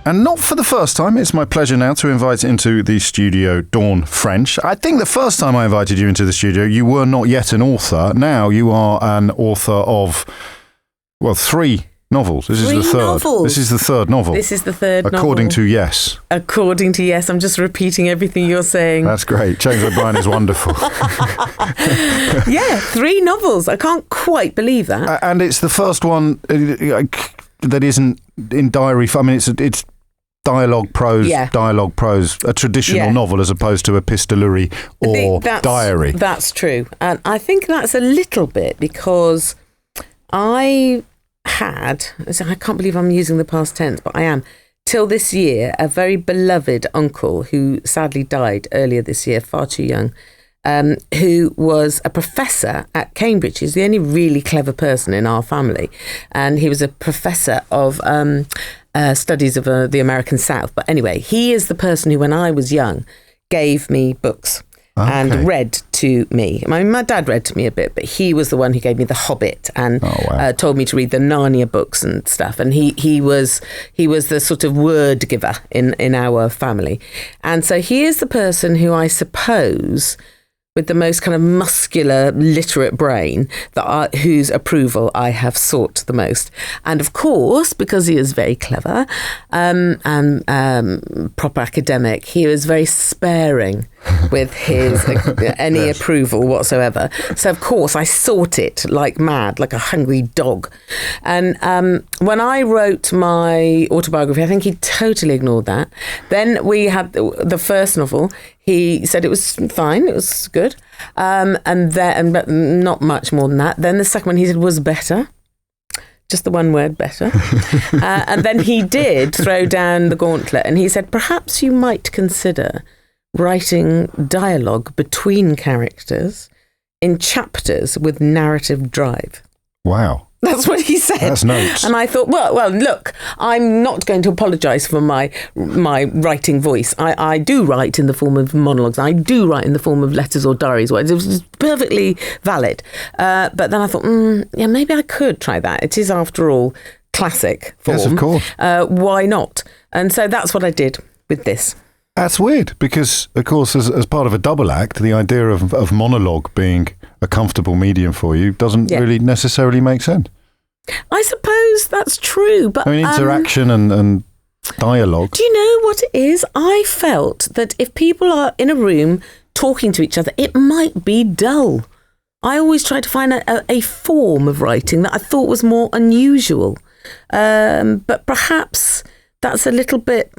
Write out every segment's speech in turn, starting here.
And not for the first time, it's my pleasure now to invite into the studio Dawn French. I think the first time I invited you into the studio, you were not yet an author. Now you are an author of, 3 novels. This is the third novel. This is the third novel. According to Yes. According to Yes. I'm just repeating everything you're saying. That's great. James O'Brien is wonderful. 3 novels. I can't quite believe that. And it's the first one that isn't in diary. I mean, it's dialogue prose, a traditional novel as opposed to epistolary or diary. That's true. And I think that's a little bit because I can't believe I'm using the past tense, but I am, till this year, a very beloved uncle who sadly died earlier this year, far too young, who was a professor at Cambridge. He's the only really clever person in our family. And he was a professor of studies of the American South. But anyway, he is the person who, when I was young, gave me books. And read to me. I mean, my dad read to me a bit, but he was the one who gave me The Hobbit and told me to read the Narnia books and stuff. And he was the sort of word giver in our family. And so he is the person who I suppose, with the most kind of muscular, literate brain, whose approval I have sought the most. And of course, because he is very clever and proper academic, he was very sparing with his any approval whatsoever. So of course I sought it like mad, like a hungry dog. And when I wrote my autobiography, I think he totally ignored that. Then we had the first novel. He said it was fine, it was good, and not much more than that. Then the second one he said was better. Just the one word, better. And then he did throw down the gauntlet and he said, perhaps you might consider writing dialogue between characters in chapters with narrative drive. Wow. That's what he said. That's notes. And I thought, well, look, I'm not going to apologise for my writing voice. I do write in the form of monologues. I do write in the form of letters or diaries. It was perfectly valid. But then I thought, maybe I could try that. It is, after all, classic form. Yes, of course. Why not? And so that's what I did with this. That's weird because, of course, as part of a double act, the idea of monologue being a comfortable medium for you doesn't really necessarily make sense. I suppose that's true, but I mean, interaction and dialogue. Do you know what it is? I felt that if people are in a room talking to each other, it might be dull. I always try to find a form of writing that I thought was more unusual, but perhaps that's a little bit.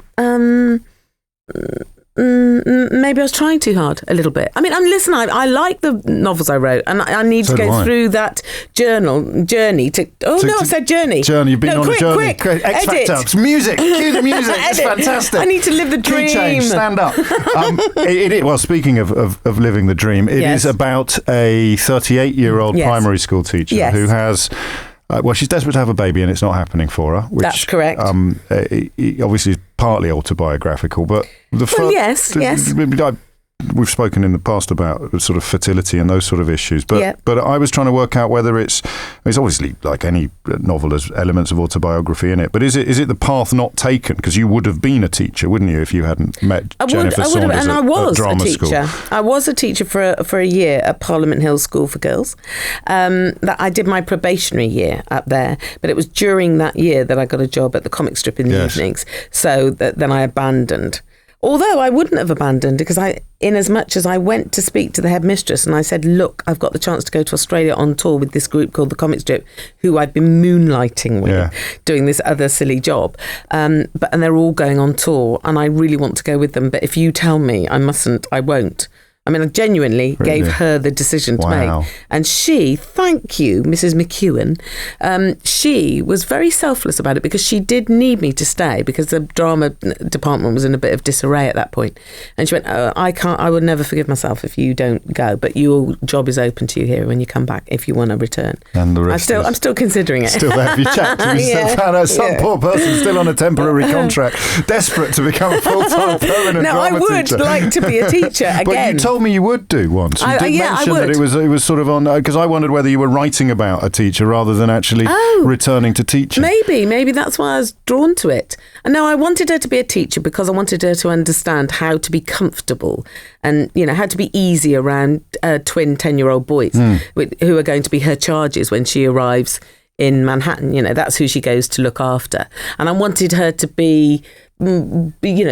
Maybe I was trying too hard a little bit. I mean, listen, I like the novels I wrote, and I need to go through that journey to. I said journey. Journey. You've been on a journey. Quick, X Factor. Music. Cue the music. It's fantastic. I need to live the dream. Key change. Stand up. Well, speaking of living the dream, it is about a 38-year-old primary school teacher who has. She's desperate to have a baby and it's not happening for her. Which, that's correct. Obviously, is partly autobiographical, but yes. We've spoken in the past about sort of fertility and those sort of issues, but I was trying to work out whether it's obviously like any novel, there's elements of autobiography in it, but is it the path not taken? Because you would have been a teacher, wouldn't you, if you hadn't met Jennifer Saunders at drama school? I was a teacher for a year at Parliament Hill School for Girls. That I did my probationary year up there, but it was during that year that I got a job at the comic strip in the evenings. So then I abandoned. Although I wouldn't have abandoned because in as much as I went to speak to the headmistress and I said, look, I've got the chance to go to Australia on tour with this group called the Comic Strip, who I'd been moonlighting with, doing this other silly job. And they're all going on tour and I really want to go with them. But if you tell me I mustn't, I won't. I mean, I genuinely gave her the decision to make. And she, thank you, Mrs. McEwen, she was very selfless about it because she did need me to stay because the drama department was in a bit of disarray at that point. And she went, I would never forgive myself if you don't go, but your job is open to you here when you come back if you want to return. And the rest I'm still considering it. Still there. Have you checked? Have you found out some poor person still on a temporary contract, desperate to become a full-time permanent drama teacher? No, I would like to be a teacher again. But you told told me you would do once. You did mention that it was sort of on, because I wondered whether you were writing about a teacher rather than actually returning to teaching. Maybe that's why I was drawn to it. And no, I wanted her to be a teacher because I wanted her to understand how to be comfortable and, how to be easy around twin 10-year-old boys who are going to be her charges when she arrives in Manhattan. That's who she goes to look after. And I wanted her to be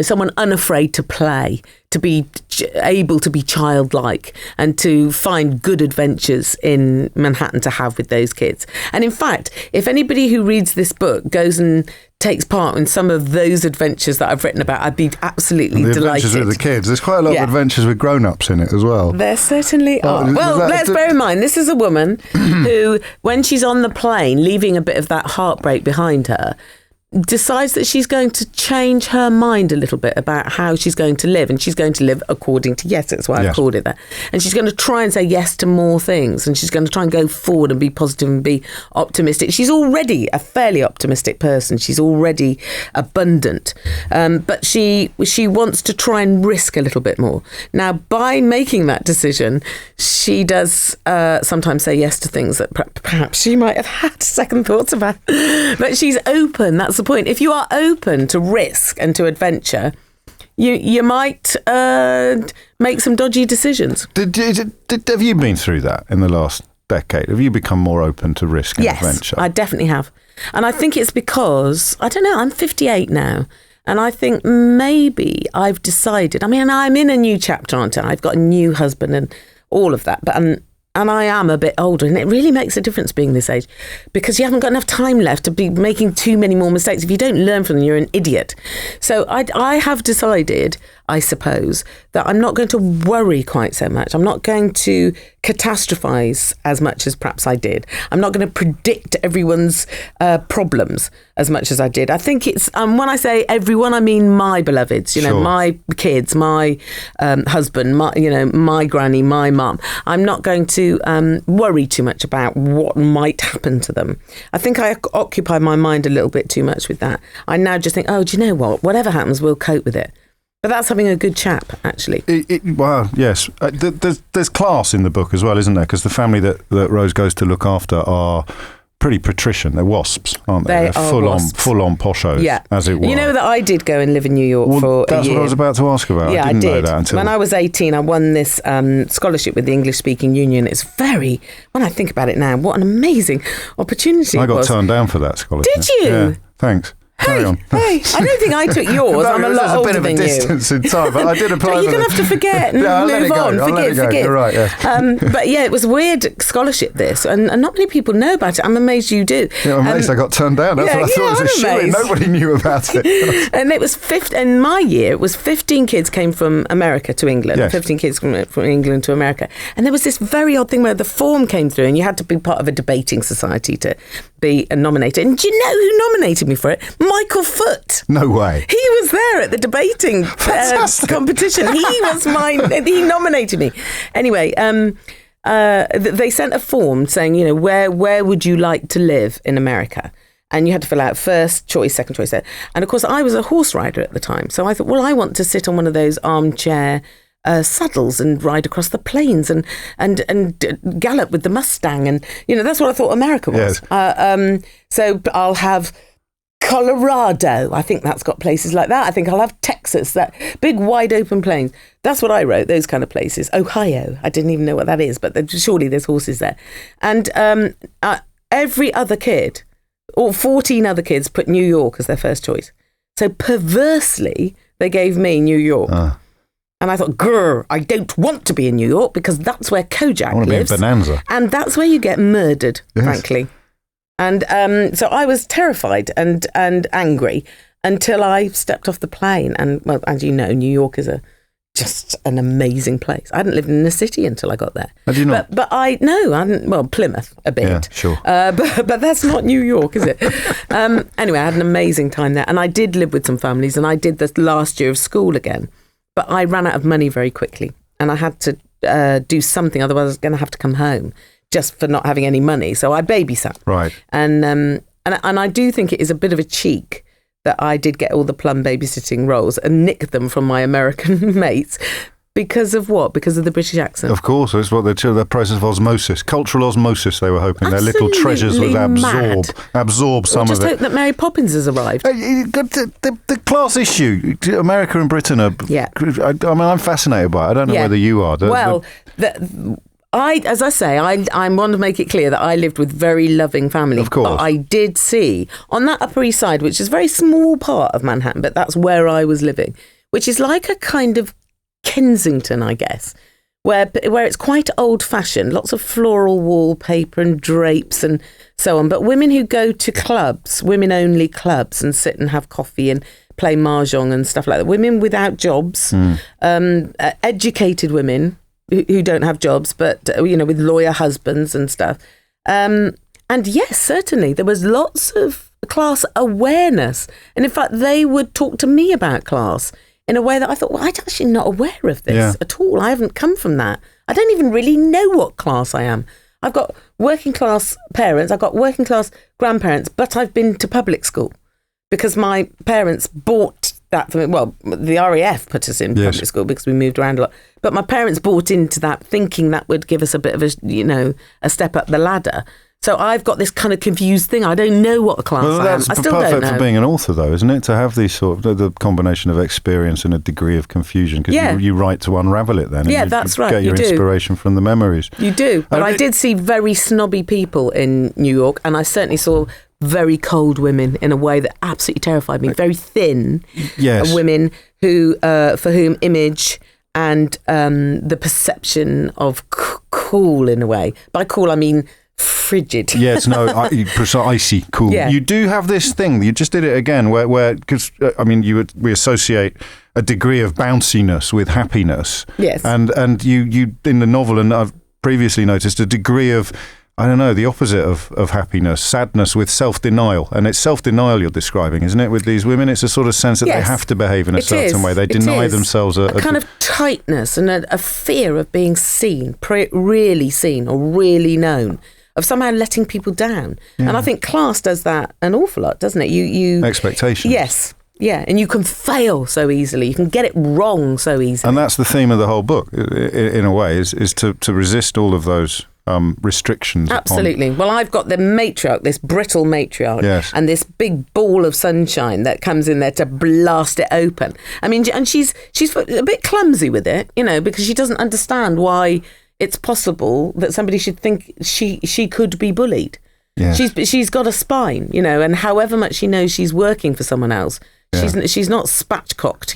someone unafraid to play, to be able to be childlike and to find good adventures in Manhattan to have with those kids. And in fact, if anybody who reads this book goes and takes part in some of those adventures that I've written about, I'd be absolutely delighted. The adventures with the kids. There's quite a lot of adventures with grown-ups in it as well. There certainly are. Well, let's bear in mind, this is a woman who, when she's on the plane, leaving a bit of that heartbreak behind her, decides that she's going to change her mind a little bit about how she's going to live, and she's going to live according to that's why I've called it that. And she's going to try and say yes to more things, and she's going to try and go forward and be positive and be optimistic. She's already a fairly optimistic person. She's already abundant, but she wants to try and risk a little bit more. Now, by making that decision, she does sometimes say yes to things that perhaps she might have had second thoughts about, but she's open. That's the point. If you are open to risk and to adventure, you might make some dodgy decisions. Have you been through that in the last decade? Have you become more open to risk and adventure? Yes, I definitely have. And I think it's because, I don't know, I'm 58 now. And I think maybe I've decided, I'm in a new chapter, aren't I? I've got a new husband and all of that. But and I am a bit older, and it really makes a difference being this age, because you haven't got enough time left to be making too many more mistakes. If you don't learn from them, you're an idiot. So I have decided, I suppose, that I'm not going to worry quite so much. I'm not going to catastrophize as much as perhaps I did. I'm not going to predict everyone's problems as much as I did. I think it's, when I say everyone, I mean my beloveds, my kids, my husband, my granny, my mum. I'm not going to worry too much about what might happen to them. I think I occupy my mind a little bit too much with that. I now just think, do you know what? Whatever happens, we'll cope with it. But that's having a good chap, actually. Well, yes. There's class in the book as well, isn't there? Because the family that Rose goes to look after are pretty patrician. They're wasps, aren't they? They're full on poshos, as it were. You know that I did go and live in New York for a year. That's what I was about to ask about. Yeah, I didn't know that until... When I was 18, I won this scholarship with the English-speaking union. It's when I think about it now, what an amazing opportunity it was. I got turned down for that scholarship. Did you? Yeah, thanks. Hey, I don't think I took yours. I'm a lot older than you. There's a bit of a distance in time, but I did apply. You're going to have to forget and move on. Forgive. You're right, yeah. But yeah, it was a weird scholarship, this, and not many people know about it. I'm amazed you do. Yeah, I'm amazed I got turned down. That's what I thought it was a shame. Nobody knew about it. And it was in my year, it was 15 kids came from America to England. Yes. 15 kids from England to America. And there was this very odd thing where the form came through and you had to be part of a debating society to be nominated. And do you know who nominated me for it? Michael Foot. No way. He was there at the debating competition. He nominated me. Anyway, they sent a form saying, where would you like to live in America? And you had to fill out first choice, second choice. And of course, I was a horse rider at the time. So I thought, well, I want to sit on one of those armchair saddles and ride across the plains and gallop with the Mustang. And, that's what I thought America was. Yes. So I'll have Colorado. I think that's got places like that. I think I'll have Texas, that big wide open plains. That's what I wrote, those kind of places. Ohio. I didn't even know what that is, but surely there's horses there. And every other kid, or 14 other kids, put New York as their first choice. So perversely, they gave me New York. And I thought, grr, I don't want to be in New York because that's where Kojak lives. Be in Bonanza. And that's where you get murdered, frankly. And so I was terrified and angry until I stepped off the plane. And, well, as you know, New York is just an amazing place. I hadn't lived in the city until I got there. Had you not? But I hadn't, well, Plymouth a bit. Yeah, sure. But that's not New York, is it? Anyway, I had an amazing time there. And I did live with some families, and I did the last year of school again. But I ran out of money very quickly, and I had to do something. Otherwise, I was going to have to come home just for not having any money. So I babysat. Right. And I do think it is a bit of a cheek that I did get all the plum babysitting roles and nick them from my American mates, Because of what? Because of the British accent? Of course, it's what the process of osmosis, cultural osmosis. They were hoping Absolutely their little treasures would absorb some of it. Just hope that Mary Poppins has arrived. The class issue, America and Britain are. Yeah. I mean, I'm fascinated by it. I don't know whether you are. As I say, I want to make it clear that I lived with very loving family. Of course. But I did see on that Upper East Side, which is a very small part of Manhattan, but that's where I was living, which is like a kind of Kensington, I guess, where it's quite old-fashioned, lots of floral wallpaper and drapes and so on. But women who go to clubs, women-only clubs, and sit and have coffee and play mahjong and stuff like that. Women without jobs, educated women who don't have jobs, but with lawyer husbands and stuff. And yes, certainly there was lots of class awareness, and in fact, they would talk to me about class in a way that I thought, well, I'm actually not aware of this at all. I haven't come from that. I don't even really know what class I am. I've got working class parents, I've got working class grandparents, but I've been to public school because my parents bought that for me. Well, the RAF put us in public school because we moved around a lot. But my parents bought into that thinking that would give us a bit of a step up the ladder. So I've got this kind of confused thing. I don't know what class I am. I still don't know. That's perfect for being an author, though, isn't it? To have these sort of the combination of experience and a degree of confusion, because you write to unravel it then. Yeah, and that's right. Get your inspiration from the memories. You do. But I did see very snobby people in New York, and I certainly saw very cold women in a way that absolutely terrified me. Very thin women who, for whom image and the perception of cool in a way. By cool, I mean frigid. Yes, no, icy cool. Yeah. You do have this thing. You just did it again, where because we associate a degree of bounciness with happiness. Yes, and you in the novel, and I've previously noticed a degree of, I don't know, the opposite of happiness, sadness with self-denial. And it's self-denial you're describing, isn't it, with these women? It's a sort of sense that they have to behave in a certain way. They deny themselves a kind of tightness and a fear of being seen, really seen or really known, of somehow letting people down. Yeah. And I think class does that an awful lot, doesn't it? You expectations. Yes. Yeah, and you can fail so easily. You can get it wrong so easily. And that's the theme of the whole book, in a way, is to resist all of those restrictions. Absolutely. Well, I've got the matriarch, this brittle matriarch, and this big ball of sunshine that comes in there to blast it open. I mean, and she's a bit clumsy with it, because she doesn't understand why it's possible that somebody should think she could be bullied. Yeah. She's got a spine, and however much she knows she's working for someone else, she's not spatchcocked,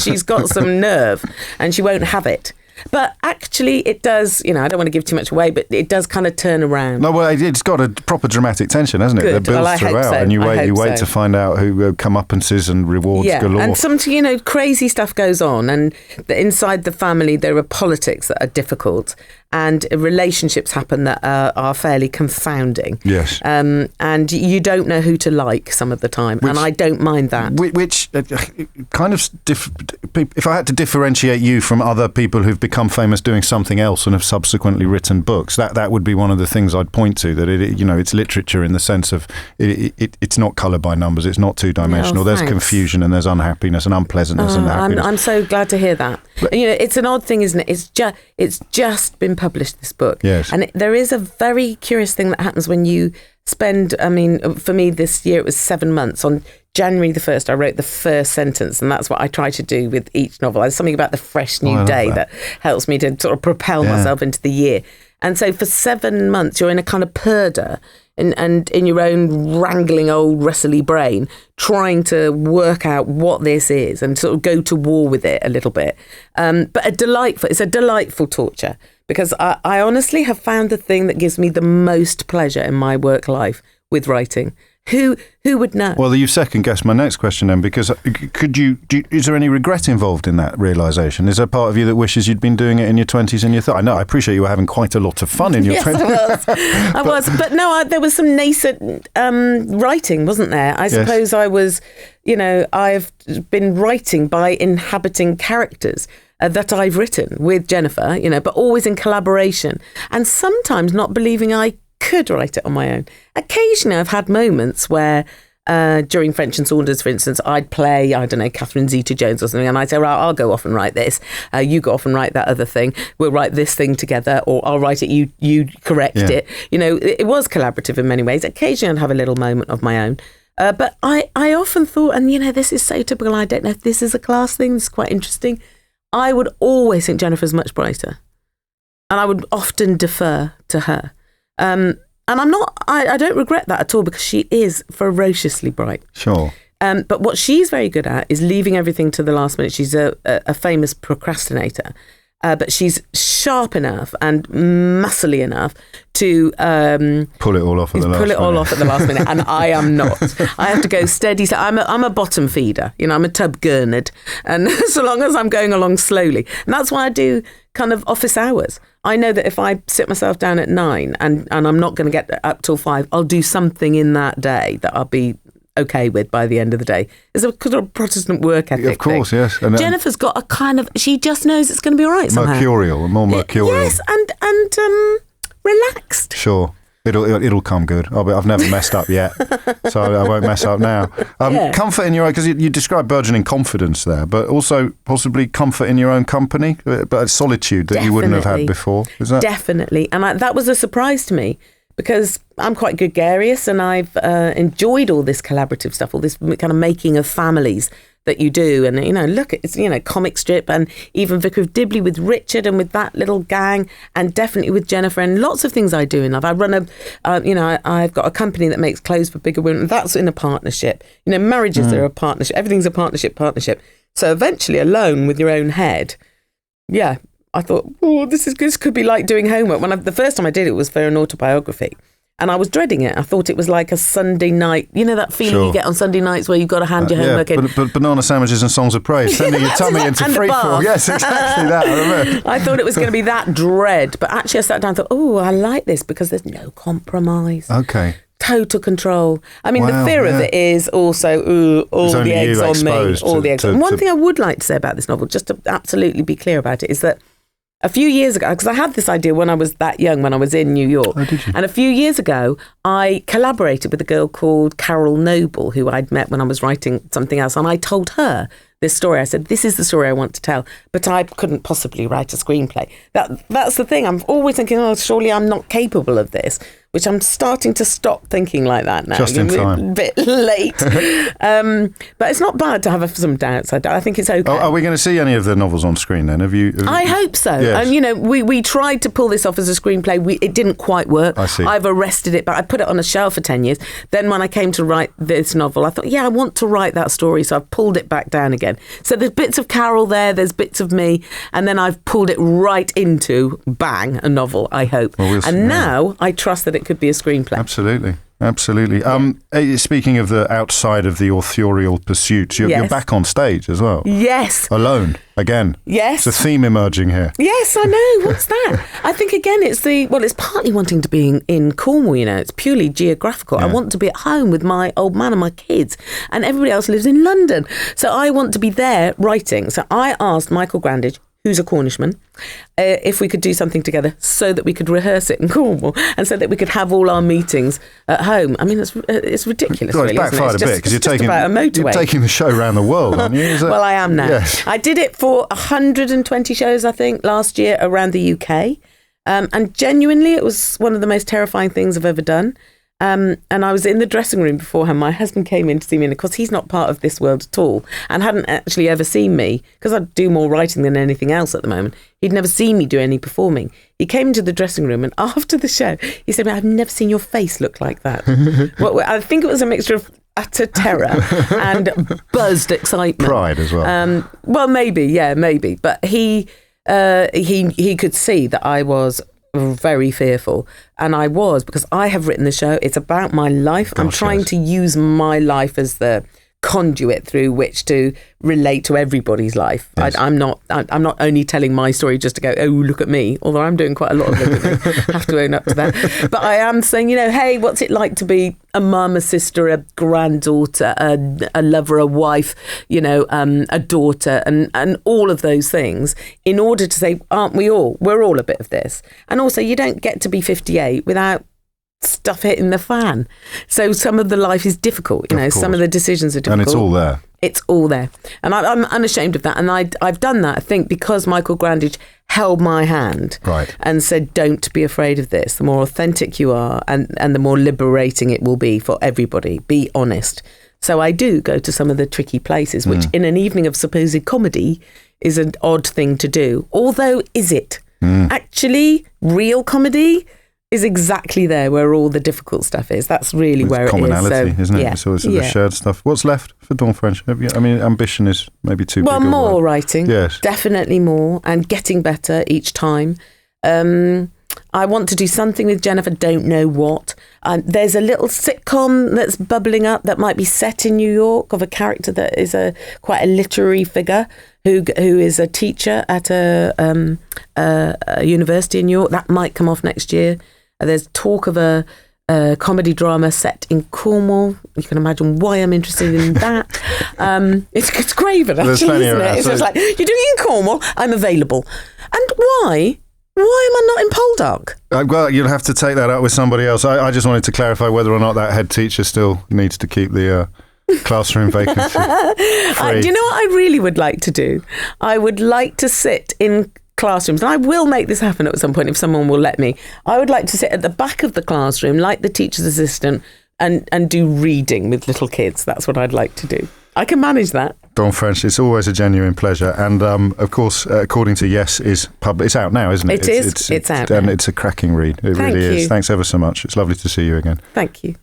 she's got some nerve, and she won't have it. But actually, it does, I don't want to give too much away, but it does kind of turn around. No, well, it's got a proper dramatic tension, hasn't it? Good. That builds throughout, so. And you wait to find out who comeuppances and rewards galore. And some, crazy stuff goes on, and inside the family there are politics that are difficult, and relationships happen that are fairly confounding. Yes. And you don't know who to like some of the time, and I don't mind that. Which kind of, if I had to differentiate you from other people who've become famous doing something else and have subsequently written books, that would be one of the things I'd point to, that it's literature in the sense of it's not coloured by numbers, it's not two-dimensional. There's confusion and there's unhappiness and unpleasantness and happiness. I'm so glad to hear that. But, it's an odd thing, isn't it? It's just been published, this book. Yes. And there is a very curious thing that happens when you spend, for me this year it was 7 months. On January the 1st, I wrote the first sentence, and that's what I try to do with each novel. There's something about the fresh new day that helps me to sort of propel myself into the year. And so for 7 months, you're in a kind of purdah and in your own wrangling old wrestly brain, trying to work out what this is and sort of go to war with it a little bit. But it's a delightful torture, because I honestly have found the thing that gives me the most pleasure in my work life with writing. Who would know? Well, you've second-guessed my next question then, because is there any regret involved in that realisation? Is there a part of you that wishes you'd been doing it in your 20s and your 30s? I know, I appreciate you were having quite a lot of fun in your 20s. I was. But no, there was some nascent writing, wasn't there? I suppose I was, I've been writing by inhabiting characters that I've written with Jennifer, but always in collaboration, and sometimes not believing I could write it on my own. Occasionally I've had moments where during French and Saunders, for instance, I'd play, I don't know, Catherine Zeta-Jones or something, and I'd say, right, I'll go off and write this. You go off and write that other thing. We'll write this thing together, or I'll write it, you correct it. You know, it was collaborative in many ways. Occasionally I'd have a little moment of my own. But I often thought, and, you know, this is so typical, I don't know if this is a class thing, this is quite interesting. I would always think Jennifer's much brighter. And I would often defer to her. And I don't regret that at all, because she is ferociously bright. Sure. But what she's very good at is leaving everything to the last minute. She's a famous procrastinator. But she's sharp enough and muscly enough to pull it all off at the last minute. And I am not. I have to go steady. So I'm a bottom feeder. You know, I'm a tub gurnard, and so long as I'm going along slowly, and that's why I do kind of office hours. I know that if I sit myself down at 9 and I'm not going to get up till 5, I'll do something in that day that I'll be okay with by the end of the day. It's a kind of Protestant work ethic. Of course, thing. Yes. And Jennifer's got a kind of, she just knows it's going to be all right somehow. More mercurial. Yes, and relaxed. Sure. It'll come good. I've never messed up yet, so I won't mess up now. Comfort in your own, because you described burgeoning confidence there, but also possibly comfort in your own company, but solitude that you wouldn't have had before. Is that? Definitely. And that was a surprise to me, because I'm quite gregarious, and I've enjoyed all this collaborative stuff, all this kind of making of families that you do. And, you know, look, it's, you know, comic strip, and even Vicar of Dibley with Richard and with that little gang, and definitely with Jennifer, and lots of things I do in life. I run I've got a company that makes clothes for bigger women. That's in a partnership. You know, marriages are a partnership. Everything's a partnership. So eventually, alone with your own head, yeah, I thought, this could be like doing homework. The first time I did it was for an autobiography, and I was dreading it. I thought it was like a Sunday night, you know, that feeling you get on Sunday nights where you've got to hand your homework in. But banana sandwiches and songs of praise, sending your tummy into freefall. Yes, exactly that. I remember. I thought it was going to be that dread, but actually I sat down and thought, I like this because there's no compromise. Okay. Total control. I mean, the fear of it is also all the eggs on me. All the eggs. And one thing I would like to say about this novel, just to absolutely be clear about it, is that a few years ago, because I had this idea when I was that young, when I was in New York. Oh, did you? And a few years ago, I collaborated with a girl called Carol Noble, who I'd met when I was writing something else. And I told her this story. I said, this is the story I want to tell, but I couldn't possibly write a screenplay. That's the thing. I'm always thinking, surely I'm not capable of this, which I'm starting to stop thinking like that now. Just in time. A bit late. But it's not bad to have some doubts. I think it's okay. Are we going to see any of the novels on screen then? I hope so. Yes. And, you know, we tried to pull this off as a screenplay. It didn't quite work. I see. I've arrested it, but I put it on a shelf for 10 years. Then when I came to write this novel, I thought, I want to write that story. So I've pulled it back down again. So there's bits of Carol there, there's bits of me, and then I've pulled it right into, bang, a novel, I hope. Well, now I trust that it could be a screenplay. Absolutely. Speaking of the outside of the authorial pursuits, you're back on stage as well. Yes. Alone, again. Yes. It's a theme emerging here. Yes, I know. What's that? I think, again, it's partly wanting to be in Cornwall, you know. It's purely geographical. Yeah. I want to be at home with my old man and my kids, and everybody else lives in London. So I want to be there writing. So I asked Michael Grandage, who's a Cornishman, if we could do something together so that we could rehearse it in Cornwall and so that we could have all our meetings at home. I mean, it's ridiculous, well, really, it's backfired a bit because you're taking the show around the world, aren't you? Well, I am now. Yes. I did it for 120 shows, I think, last year around the UK. And genuinely, it was one of the most terrifying things I've ever done. And I was in the dressing room beforehand. My husband came in to see me, and of course he's not part of this world at all and hadn't actually ever seen me, because I do more writing than anything else at the moment. He'd never seen me do any performing. He came into the dressing room, and after the show he said, I've never seen your face look like that. Well, I think it was a mixture of utter terror and buzzed excitement. Pride as well. Well, maybe. But he could see that I was very fearful, and I was, because I have written the show. It's about my life. I'm trying to use my life as the conduit through which to relate to everybody's life. Yes. I'm not only telling my story just to go, oh, look at me, although I'm doing quite a lot of look at me. I have to own up to that. But I am saying, hey, what's it like to be a mum, a sister, a granddaughter, a lover, a wife, a daughter, and all of those things, in order to say, aren't we all? We're all a bit of this. And also, you don't get to be 58 without stuff hitting the fan. So some of the life is difficult, some of the decisions are difficult. And it's all there. It's all there. And I'm unashamed of that. And I've done that, I think, because Michael Grandage held my hand and said, don't be afraid of this. The more authentic you are and the more liberating it will be for everybody. Be honest. So I do go to some of the tricky places, which in an evening of supposed comedy is an odd thing to do. Although, is it? Actually, real comedy is exactly there where all the difficult stuff is. That's really where it is. Commonality, isn't it? Yeah. So it's the shared stuff. What's left for Dawn French? Ambition is maybe too big. Well, more writing. Yes. Definitely more, and getting better each time. I want to do something with Jennifer, don't know what. There's a little sitcom that's bubbling up that might be set in New York of a character that is quite a literary figure who is a teacher at a university in New York. That might come off next year. There's talk of a comedy drama set in Cornwall. You can imagine why I'm interested in that. It's Craven, actually, isn't it? It's just like, you're doing it in Cornwall, I'm available. And why? Why am I not in Poldark? Well, you'll have to take that up with somebody else. I just wanted to clarify whether or not that head teacher still needs to keep the classroom vacancy free. Do you know what I really would like to do? I would like to sit in classrooms, and I will make this happen at some point if someone will let me. I would like to sit at the back of the classroom like the teacher's assistant and do reading with little kids. That's what I'd like to do. I can manage that. Dawn French, it's always a genuine pleasure. And of course, according to Yes, it's out now, isn't it? It's out now. And it's a cracking read. It really is. Thanks ever so much. It's lovely to see you again. Thank you.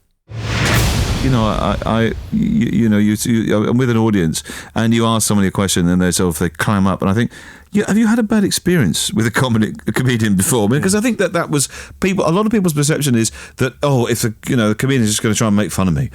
I'm with an audience, and you ask somebody a question, and they climb up, and I think, have you had a bad experience with a comedian before? Because I think that was a lot of people's perception is that, if the comedian is just going to try and make fun of me.